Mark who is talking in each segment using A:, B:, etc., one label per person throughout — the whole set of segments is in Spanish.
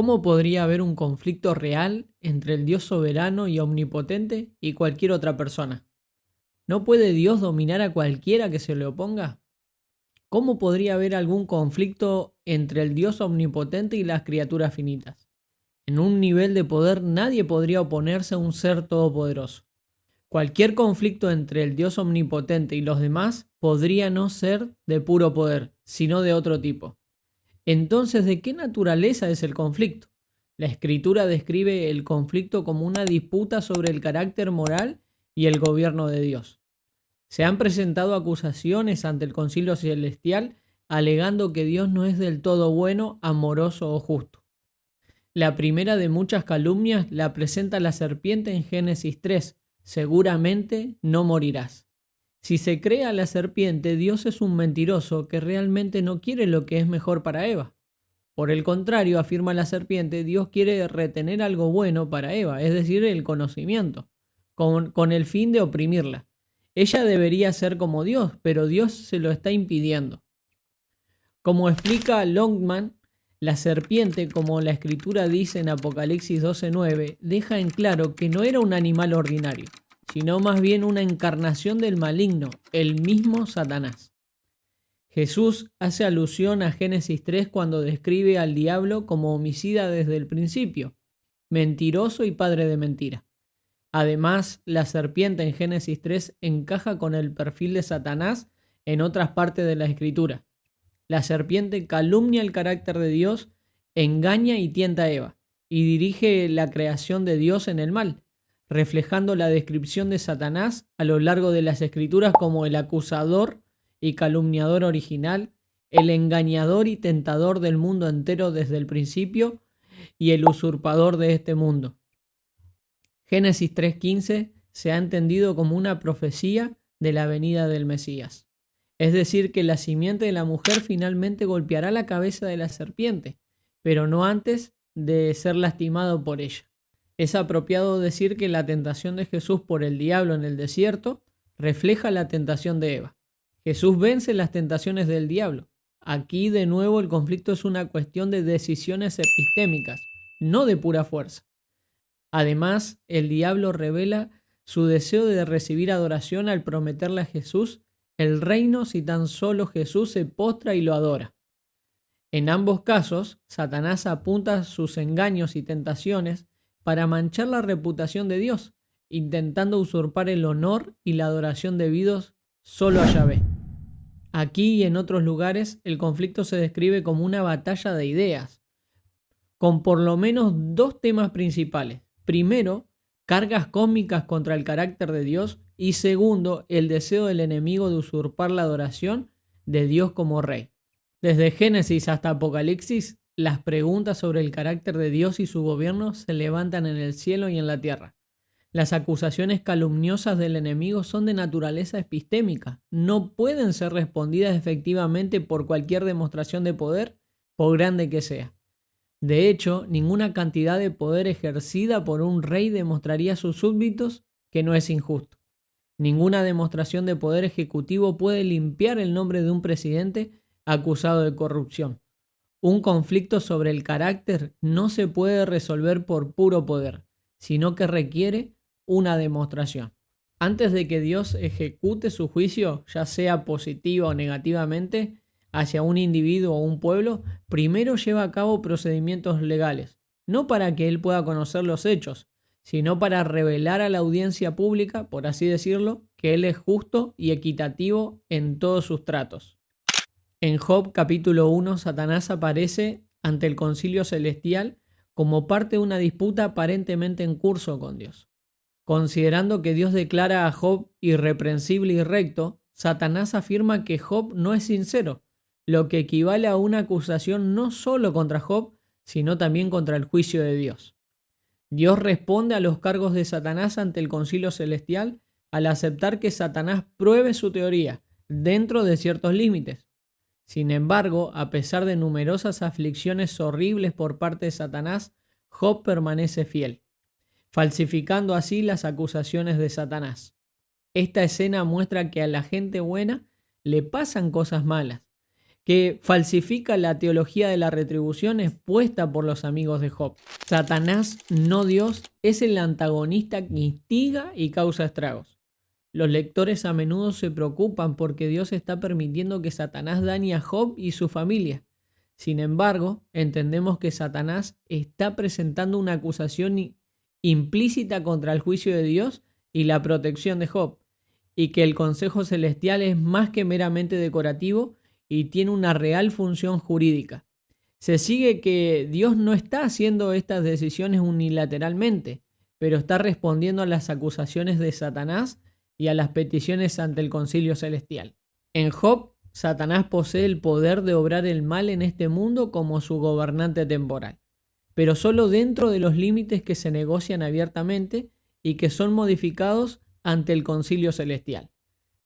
A: ¿Cómo podría haber un conflicto real entre el Dios soberano y omnipotente y cualquier otra persona? ¿No puede Dios dominar a cualquiera que se le oponga? ¿Cómo podría haber algún conflicto entre el Dios omnipotente y las criaturas finitas? En un nivel de poder nadie podría oponerse a un ser todopoderoso. Cualquier conflicto entre el Dios omnipotente y los demás podría no ser de puro poder, sino de otro tipo. Entonces, ¿de qué naturaleza es el conflicto? La Escritura describe el conflicto como una disputa sobre el carácter moral y el gobierno de Dios. Se han presentado acusaciones ante el Concilio Celestial alegando que Dios no es del todo bueno, amoroso o justo. La primera de muchas calumnias la presenta la serpiente en Génesis 3. Seguramente no morirás. Si se cree a la serpiente, Dios es un mentiroso que realmente no quiere lo que es mejor para Eva. Por el contrario, afirma la serpiente, Dios quiere retener algo bueno para Eva, es decir, el conocimiento, con el fin de oprimirla. Ella debería ser como Dios, pero Dios se lo está impidiendo. Como explica Longman, la serpiente, como la Escritura dice en Apocalipsis 12:9, deja en claro que no era un animal ordinario, sino más bien una encarnación del maligno, el mismo Satanás. Jesús hace alusión a Génesis 3 cuando describe al diablo como homicida desde el principio, mentiroso y padre de mentira. Además, la serpiente en Génesis 3 encaja con el perfil de Satanás en otras partes de la Escritura. La serpiente calumnia el carácter de Dios, engaña y tienta a Eva, y dirige la creación de Dios en el mal, reflejando la descripción de Satanás a lo largo de las Escrituras como el acusador y calumniador original, el engañador y tentador del mundo entero desde el principio y el usurpador de este mundo. Génesis 3:15 se ha entendido como una profecía de la venida del Mesías. Es decir, que la simiente de la mujer finalmente golpeará la cabeza de la serpiente, pero no antes de ser lastimado por ella. Es apropiado decir que la tentación de Jesús por el diablo en el desierto refleja la tentación de Eva. Jesús vence las tentaciones del diablo. Aquí de nuevo el conflicto es una cuestión de decisiones epistémicas, no de pura fuerza. Además, el diablo revela su deseo de recibir adoración al prometerle a Jesús el reino si tan solo Jesús se postra y lo adora. En ambos casos, Satanás apunta sus engaños y tentaciones para manchar la reputación de Dios, intentando usurpar el honor y la adoración debidos solo a Yahvé. Aquí y en otros lugares, el conflicto se describe como una batalla de ideas, con por lo menos dos temas principales. Primero, cargas cósmicas contra el carácter de Dios, y segundo, el deseo del enemigo de usurpar la adoración de Dios como rey. Desde Génesis hasta Apocalipsis, las preguntas sobre el carácter de Dios y su gobierno se levantan en el cielo y en la tierra. Las acusaciones calumniosas del enemigo son de naturaleza epistémica. No pueden ser respondidas efectivamente por cualquier demostración de poder, por grande que sea. De hecho, ninguna cantidad de poder ejercida por un rey demostraría a sus súbditos que no es injusto. Ninguna demostración de poder ejecutivo puede limpiar el nombre de un presidente acusado de corrupción. Un conflicto sobre el carácter no se puede resolver por puro poder, sino que requiere una demostración. Antes de que Dios ejecute su juicio, ya sea positiva o negativamente, hacia un individuo o un pueblo, primero lleva a cabo procedimientos legales, no para que él pueda conocer los hechos, sino para revelar a la audiencia pública, por así decirlo, que él es justo y equitativo en todos sus tratos. En Job capítulo 1, Satanás aparece ante el concilio celestial como parte de una disputa aparentemente en curso con Dios. Considerando que Dios declara a Job irreprensible y recto, Satanás afirma que Job no es sincero, lo que equivale a una acusación no solo contra Job, sino también contra el juicio de Dios. Dios responde a los cargos de Satanás ante el concilio celestial al aceptar que Satanás pruebe su teoría dentro de ciertos límites. Sin embargo, a pesar de numerosas aflicciones horribles por parte de Satanás, Job permanece fiel, falsificando así las acusaciones de Satanás. Esta escena muestra que a la gente buena le pasan cosas malas, que falsifica la teología de la retribución expuesta por los amigos de Job. Satanás, no Dios, es el antagonista que instiga y causa estragos. Los lectores a menudo se preocupan porque Dios está permitiendo que Satanás dañe a Job y su familia. Sin embargo, entendemos que Satanás está presentando una acusación implícita contra el juicio de Dios y la protección de Job, y que el consejo celestial es más que meramente decorativo y tiene una real función jurídica. Se sigue que Dios no está haciendo estas decisiones unilateralmente, pero está respondiendo a las acusaciones de Satanás y a las peticiones ante el concilio celestial. En Job, Satanás posee el poder de obrar el mal en este mundo como su gobernante temporal, pero solo dentro de los límites que se negocian abiertamente y que son modificados ante el concilio celestial.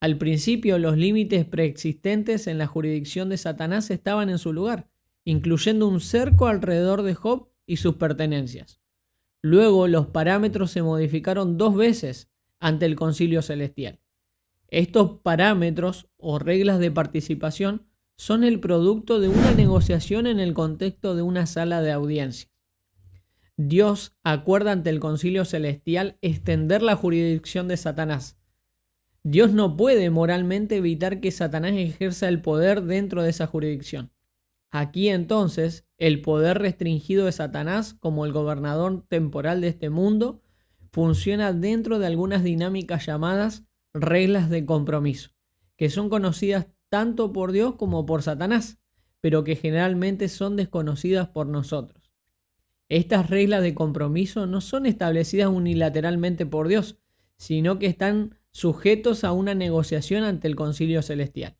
A: Al principio, los límites preexistentes en la jurisdicción de Satanás estaban en su lugar, incluyendo un cerco alrededor de Job y sus pertenencias. Luego, los parámetros se modificaron 2 veces ante el concilio celestial. Estos parámetros o reglas de participación son el producto de una negociación en el contexto de una sala de audiencia. Dios acuerda ante el concilio celestial extender la jurisdicción de Satanás. Dios no puede moralmente evitar que Satanás ejerza el poder dentro de esa jurisdicción. Aquí entonces, el poder restringido de Satanás como el gobernador temporal de este mundo funciona dentro de algunas dinámicas llamadas reglas de compromiso, que son conocidas tanto por Dios como por Satanás, pero que generalmente son desconocidas por nosotros. Estas reglas de compromiso no son establecidas unilateralmente por Dios, sino que están sujetos a una negociación ante el concilio celestial.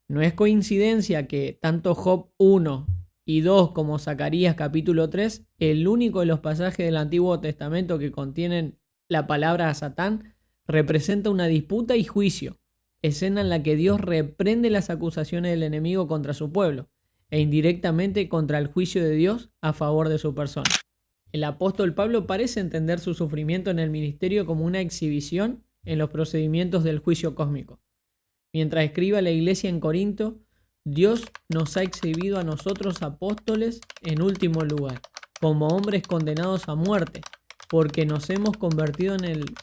A: No es coincidencia que tanto Job 1 y 2 como Zacarías capítulo 3, el único de los pasajes del Antiguo Testamento que contienen la palabra Satán, representa una disputa y juicio, escena en la que Dios reprende las acusaciones del enemigo contra su pueblo e indirectamente contra el juicio de Dios a favor de su persona. El apóstol Pablo parece entender su sufrimiento en el ministerio como una exhibición en los procedimientos del juicio cósmico. Mientras escribe a la iglesia en Corinto, Dios nos ha exhibido a nosotros apóstoles en último lugar, como hombres condenados a muerte, porque nos hemos convertido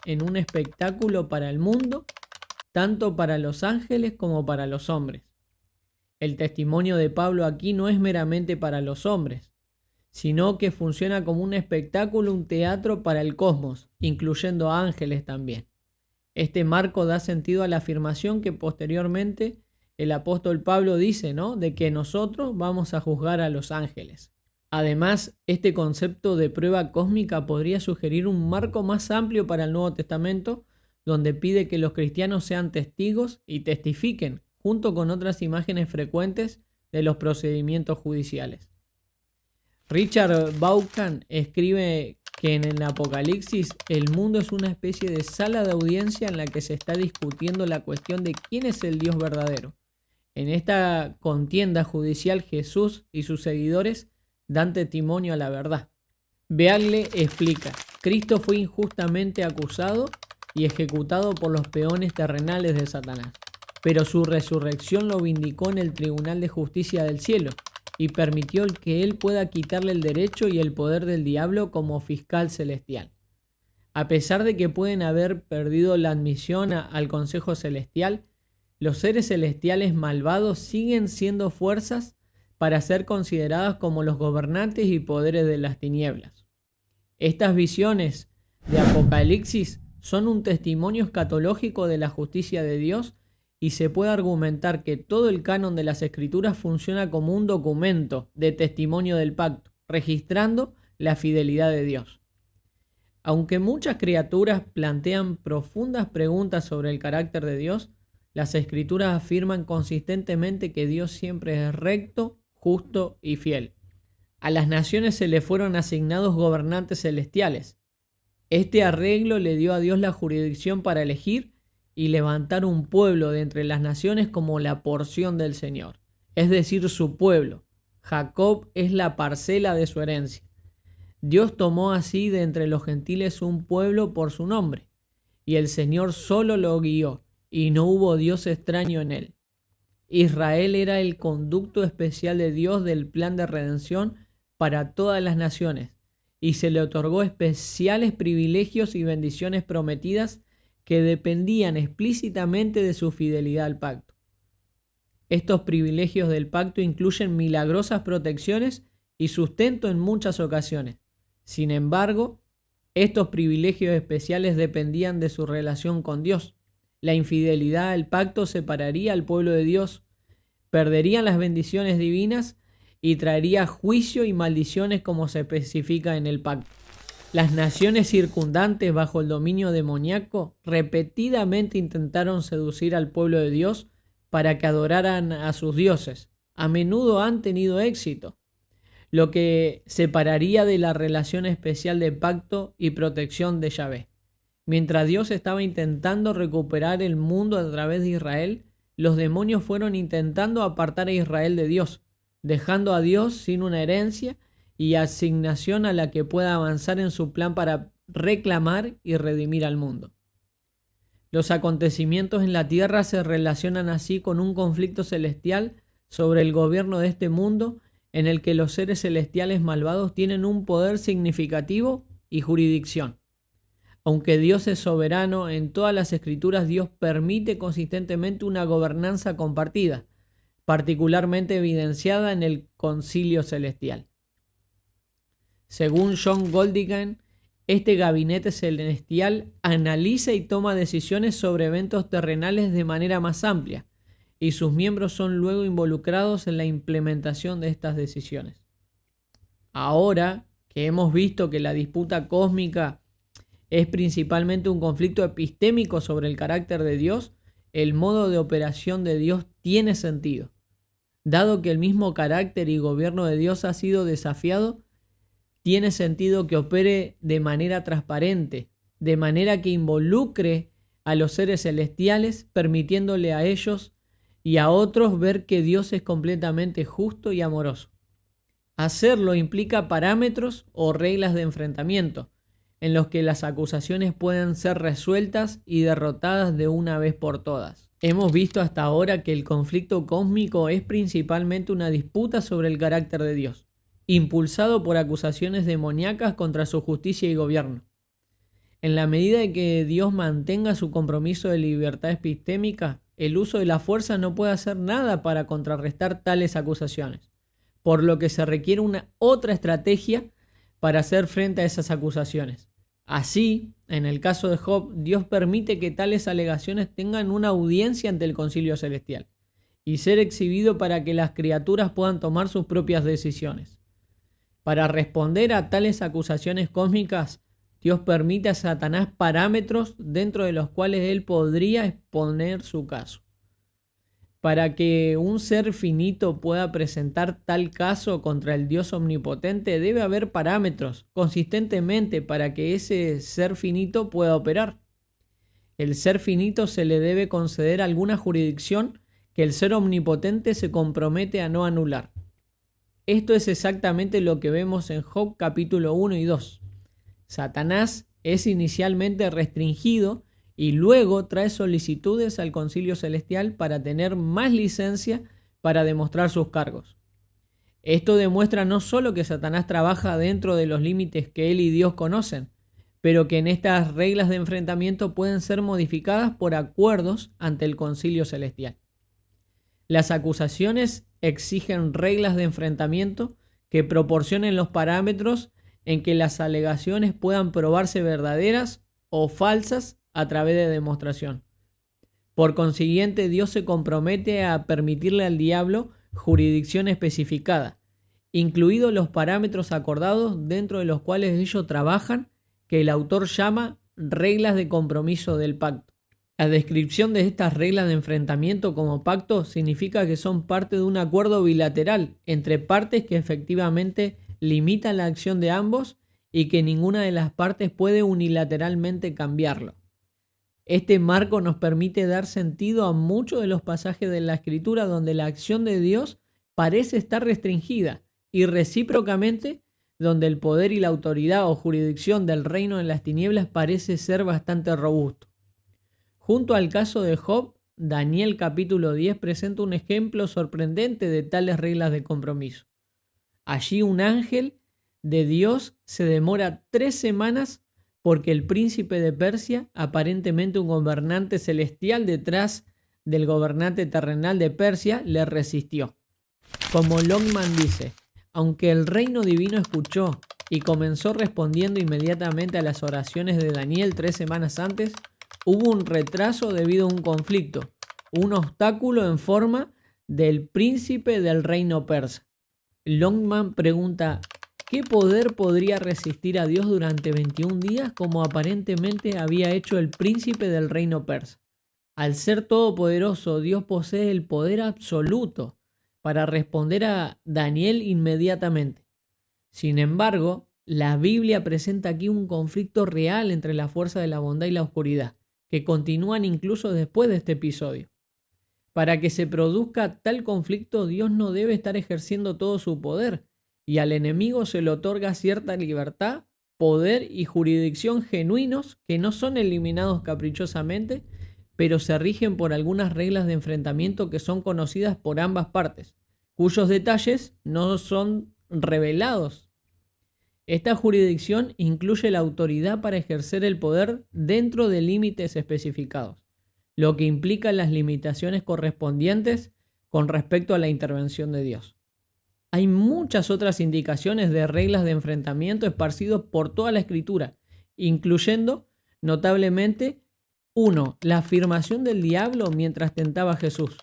A: en un espectáculo para el mundo, tanto para los ángeles como para los hombres. El testimonio de Pablo aquí no es meramente para los hombres, sino que funciona como un espectáculo, un teatro para el cosmos, incluyendo a ángeles también. Este marco da sentido a la afirmación que posteriormente el apóstol Pablo dice, ¿no?, de que nosotros vamos a juzgar a los ángeles. Además, este concepto de prueba cósmica podría sugerir un marco más amplio para el Nuevo Testamento, donde pide que los cristianos sean testigos y testifiquen, junto con otras imágenes frecuentes de los procedimientos judiciales. Richard Vaughan escribe que en el Apocalipsis el mundo es una especie de sala de audiencia en la que se está discutiendo la cuestión de quién es el Dios verdadero. En esta contienda judicial, Jesús y sus seguidores dan testimonio a la verdad. Beagle explica: Cristo fue injustamente acusado y ejecutado por los peones terrenales de Satanás, pero su resurrección lo vindicó en el tribunal de justicia del cielo y permitió que él pueda quitarle el derecho y el poder del diablo como fiscal celestial. A pesar de que pueden haber perdido la admisión al consejo celestial, los seres celestiales malvados siguen siendo fuerzas para ser consideradas como los gobernantes y poderes de las tinieblas. Estas visiones de Apocalipsis son un testimonio escatológico de la justicia de Dios, y se puede argumentar que todo el canon de las Escrituras funciona como un documento de testimonio del pacto, registrando la fidelidad de Dios. Aunque muchas criaturas plantean profundas preguntas sobre el carácter de Dios, las Escrituras afirman consistentemente que Dios siempre es recto, justo y fiel. A las naciones se le fueron asignados gobernantes celestiales. Este arreglo le dio a Dios la jurisdicción para elegir y levantar un pueblo de entre las naciones como la porción del Señor, es decir, su pueblo. Jacob es la parcela de su herencia. Dios tomó así de entre los gentiles un pueblo por su nombre, y el Señor solo lo guió, y no hubo Dios extraño en él. Israel era el conducto especial de Dios del plan de redención para todas las naciones, y se le otorgó especiales privilegios y bendiciones prometidas que dependían explícitamente de su fidelidad al pacto. Estos privilegios del pacto incluyen milagrosas protecciones y sustento en muchas ocasiones. Sin embargo, estos privilegios especiales dependían de su relación con Dios. La infidelidad al pacto separaría al pueblo de Dios, perderían las bendiciones divinas y traería juicio y maldiciones como se especifica en el pacto. Las naciones circundantes bajo el dominio demoníaco repetidamente intentaron seducir al pueblo de Dios para que adoraran a sus dioses. A menudo han tenido éxito, lo que separaría de la relación especial de pacto y protección de Yahvé. Mientras Dios estaba intentando recuperar el mundo a través de Israel, los demonios fueron intentando apartar a Israel de Dios, dejando a Dios sin una herencia y asignación a la que pueda avanzar en su plan para reclamar y redimir al mundo. Los acontecimientos en la tierra se relacionan así con un conflicto celestial sobre el gobierno de este mundo, en el que los seres celestiales malvados tienen un poder significativo y jurisdicción. Aunque Dios es soberano, en todas las escrituras Dios permite consistentemente una gobernanza compartida, particularmente evidenciada en el concilio celestial. Según John Goldingen, este gabinete celestial analiza y toma decisiones sobre eventos terrenales de manera más amplia, y sus miembros son luego involucrados en la implementación de estas decisiones. Ahora que hemos visto que la disputa cósmica es principalmente un conflicto epistémico sobre el carácter de Dios, el modo de operación de Dios tiene sentido. Dado que el mismo carácter y gobierno de Dios ha sido desafiado, tiene sentido que opere de manera transparente, de manera que involucre a los seres celestiales, permitiéndole a ellos y a otros ver que Dios es completamente justo y amoroso. Hacerlo implica parámetros o reglas de enfrentamiento, en los que las acusaciones puedan ser resueltas y derrotadas de una vez por todas. Hemos visto hasta ahora que el conflicto cósmico es principalmente una disputa sobre el carácter de Dios, impulsado por acusaciones demoníacas contra su justicia y gobierno. En la medida en que Dios mantenga su compromiso de libertad epistémica, el uso de la fuerza no puede hacer nada para contrarrestar tales acusaciones, por lo que se requiere una otra estrategia para hacer frente a esas acusaciones. Así, en el caso de Job, Dios permite que tales alegaciones tengan una audiencia ante el concilio celestial y ser exhibido para que las criaturas puedan tomar sus propias decisiones. Para responder a tales acusaciones cósmicas, Dios permite a Satanás parámetros dentro de los cuales él podría exponer su caso. Para que un ser finito pueda presentar tal caso contra el Dios omnipotente, debe haber parámetros consistentemente para que ese ser finito pueda operar. El ser finito se le debe conceder alguna jurisdicción que el ser omnipotente se compromete a no anular. Esto es exactamente lo que vemos en Job capítulo 1 y 2. Satanás es inicialmente restringido y luego trae solicitudes al concilio celestial para tener más licencia para demostrar sus cargos. Esto demuestra no solo que Satanás trabaja dentro de los límites que él y Dios conocen, pero que en estas reglas de enfrentamiento pueden ser modificadas por acuerdos ante el concilio celestial. Las acusaciones exigen reglas de enfrentamiento que proporcionen los parámetros en que las alegaciones puedan probarse verdaderas o falsas a través de demostración. Por consiguiente, Dios se compromete a permitirle al diablo jurisdicción especificada, incluidos los parámetros acordados dentro de los cuales ellos trabajan, que el autor llama reglas de compromiso del pacto. La descripción de estas reglas de enfrentamiento como pacto significa que son parte de un acuerdo bilateral entre partes que efectivamente limitan la acción de ambos y que ninguna de las partes puede unilateralmente cambiarlo. Este marco nos permite dar sentido a muchos de los pasajes de la Escritura donde la acción de Dios parece estar restringida y recíprocamente donde el poder y la autoridad o jurisdicción del reino de las tinieblas parece ser bastante robusto. Junto al caso de Job, Daniel capítulo 10 presenta un ejemplo sorprendente de tales reglas de compromiso. Allí un ángel de Dios se demora 3 semanas porque el príncipe de Persia, aparentemente un gobernante celestial detrás del gobernante terrenal de Persia, le resistió. Como Longman dice, aunque el reino divino escuchó y comenzó respondiendo inmediatamente a las oraciones de Daniel 3 semanas antes, hubo un retraso debido a un conflicto, un obstáculo en forma del príncipe del reino persa. Longman pregunta, ¿qué poder podría resistir a Dios durante 21 días como aparentemente había hecho el príncipe del reino persa? Al ser todopoderoso, Dios posee el poder absoluto para responder a Daniel inmediatamente. Sin embargo, la Biblia presenta aquí un conflicto real entre la fuerza de la bondad y la oscuridad, que continúan incluso después de este episodio. Para que se produzca tal conflicto, Dios no debe estar ejerciendo todo su poder, y al enemigo se le otorga cierta libertad, poder y jurisdicción genuinos que no son eliminados caprichosamente, pero se rigen por algunas reglas de enfrentamiento que son conocidas por ambas partes, cuyos detalles no son revelados. Esta jurisdicción incluye la autoridad para ejercer el poder dentro de límites especificados, lo que implica las limitaciones correspondientes con respecto a la intervención de Dios. Hay muchas otras indicaciones de reglas de enfrentamiento esparcidos por toda la Escritura, incluyendo, notablemente, 1. La afirmación del diablo mientras tentaba a Jesús.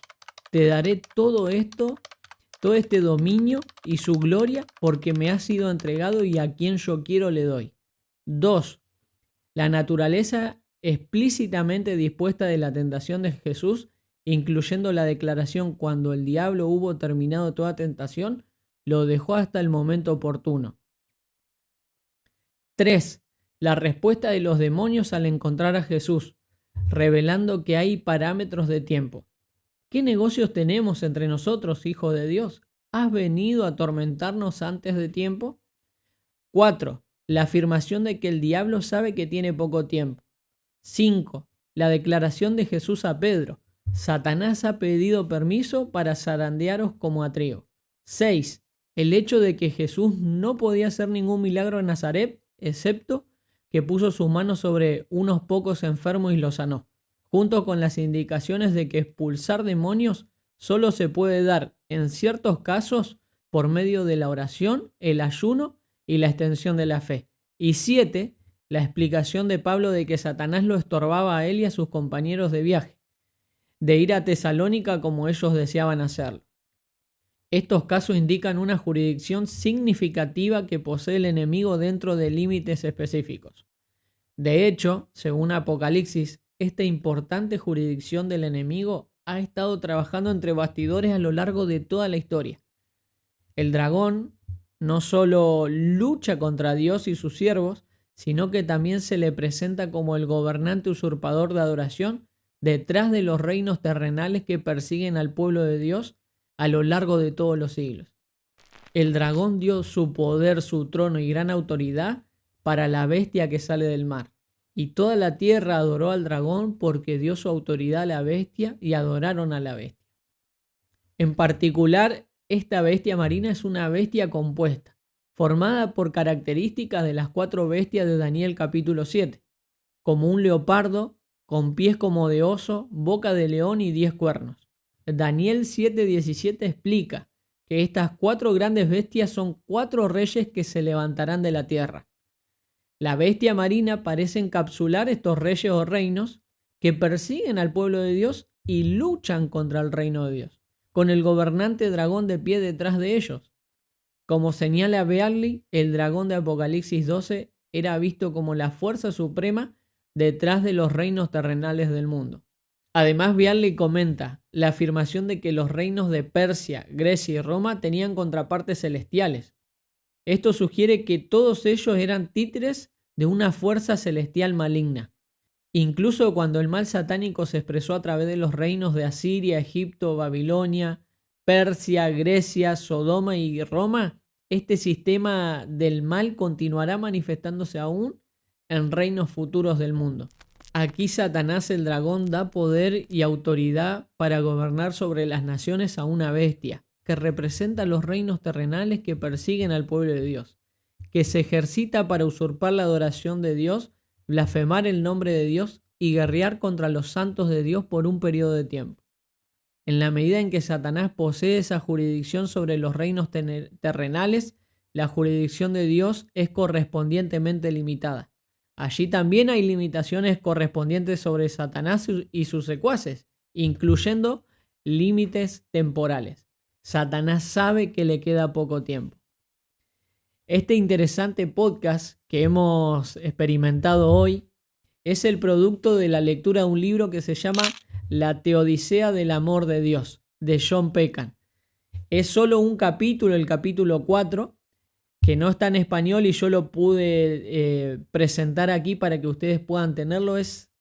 A: Te daré todo este dominio y su gloria porque me ha sido entregado y a quien yo quiero le doy. 2. La naturaleza explícitamente dispuesta de la tentación de Jesús, incluyendo la declaración cuando el diablo hubo terminado toda tentación, lo dejó hasta el momento oportuno. 3. La respuesta de los demonios al encontrar a Jesús, revelando que hay parámetros de tiempo. ¿Qué negocios tenemos entre nosotros, hijo de Dios? ¿Has venido a atormentarnos antes de tiempo? 4. La afirmación de que el diablo sabe que tiene poco tiempo. 5. La declaración de Jesús a Pedro. Satanás ha pedido permiso para zarandearos como a trigo. 6. El hecho de que Jesús no podía hacer ningún milagro en Nazaret, excepto que puso sus manos sobre unos pocos enfermos y los sanó, junto con las indicaciones de que expulsar demonios solo se puede dar, en ciertos casos, por medio de la oración, el ayuno y la extensión de la fe. Y 7. La explicación de Pablo de que Satanás lo estorbaba a él y a sus compañeros de viaje, de ir a Tesalónica como ellos deseaban hacerlo. Estos casos indican una jurisdicción significativa que posee el enemigo dentro de límites específicos. De hecho, según Apocalipsis, esta importante jurisdicción del enemigo ha estado trabajando entre bastidores a lo largo de toda la historia. El dragón no solo lucha contra Dios y sus siervos, sino que también se le presenta como el gobernante usurpador de adoración detrás de los reinos terrenales que persiguen al pueblo de Dios a lo largo de todos los siglos. El dragón dio su poder, su trono y gran autoridad para la bestia que sale del mar. Y toda la tierra adoró al dragón porque dio su autoridad a la bestia y adoraron a la bestia. En particular, esta bestia marina es una bestia compuesta, formada por características de las 4 bestias de Daniel capítulo 7, como un leopardo, con pies como de oso, boca de león y 10 cuernos. Daniel 7:17 explica que estas 4 grandes bestias son 4 reyes que se levantarán de la tierra. La bestia marina parece encapsular estos reyes o reinos que persiguen al pueblo de Dios y luchan contra el reino de Dios, con el gobernante dragón de pie detrás de ellos. Como señala Beasley, el dragón de Apocalipsis 12 era visto como la fuerza suprema detrás de los reinos terrenales del mundo. Además, Beasley comenta la afirmación de que los reinos de Persia, Grecia y Roma tenían contrapartes celestiales. Esto sugiere que todos ellos eran títeres de una fuerza celestial maligna. Incluso cuando el mal satánico se expresó a través de los reinos de Asiria, Egipto, Babilonia, Persia, Grecia, Sodoma y Roma, este sistema del mal continuará manifestándose aún en reinos futuros del mundo. Aquí Satanás el dragón da poder y autoridad para gobernar sobre las naciones a una bestia, que representa los reinos terrenales que persiguen al pueblo de Dios, que se ejercita para usurpar la adoración de Dios, blasfemar el nombre de Dios y guerrear contra los santos de Dios por un periodo de tiempo. En la medida en que Satanás posee esa jurisdicción sobre los reinos terrenales, la jurisdicción de Dios es correspondientemente limitada. Allí también hay limitaciones correspondientes sobre Satanás y sus secuaces, incluyendo límites temporales. Satanás sabe que le queda poco tiempo. Este interesante podcast que hemos experimentado hoy es el producto de la lectura de un libro que se llama La Teodicea del Amor de Dios, de John Peckham. Es solo un capítulo, el capítulo 4, que no está en español y yo lo pude presentar aquí para que ustedes puedan tenerlo. Es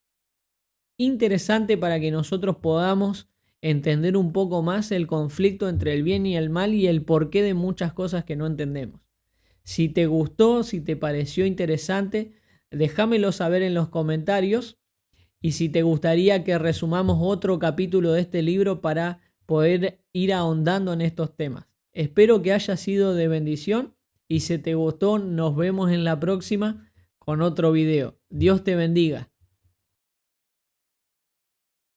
A: interesante para que nosotros podamos entender un poco más el conflicto entre el bien y el mal y el porqué de muchas cosas que no entendemos. Si te gustó, si te pareció interesante, déjamelo saber en los comentarios, y si te gustaría que resumamos otro capítulo de este libro para poder ir ahondando en estos temas. Espero que haya sido de bendición, y si te gustó, nos vemos en la próxima con otro video. Dios te bendiga.